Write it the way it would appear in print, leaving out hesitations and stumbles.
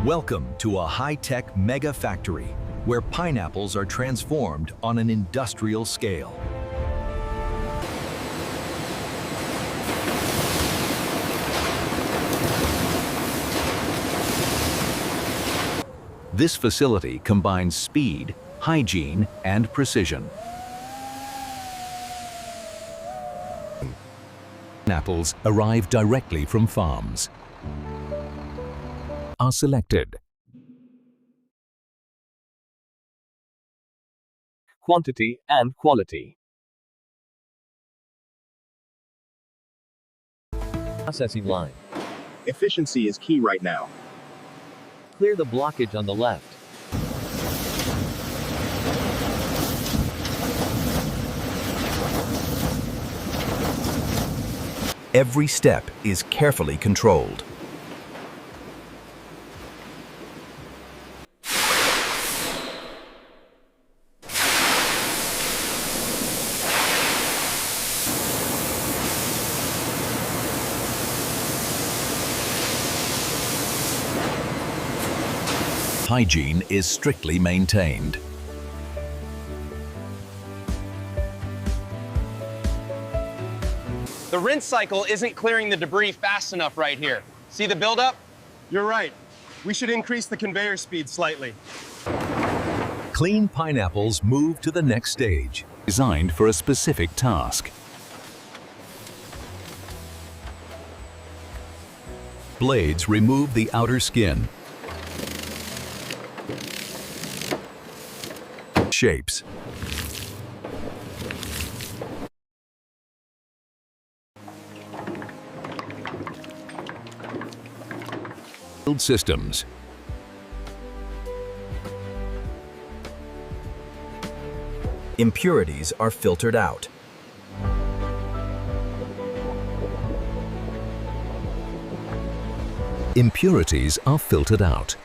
Welcome to a high-tech mega factory where pineapples are transformed on an industrial scale. This facility combines speed, hygiene, and precision. Pineapples arrive directly from farms. Are selected. Quantity and quality. Processing line. Efficiency is key right now. Clear the blockage on the left. Every step is carefully controlled. Hygiene is strictly maintained. The rinse cycle isn't clearing the debris fast enough right here. See the buildup? You're right. We should increase the conveyor speed slightly. Clean pineapples move to the next stage, designed for a specific task. Blades remove the outer skin. Shapes. Build systems. Impurities are filtered out. Impurities are filtered out.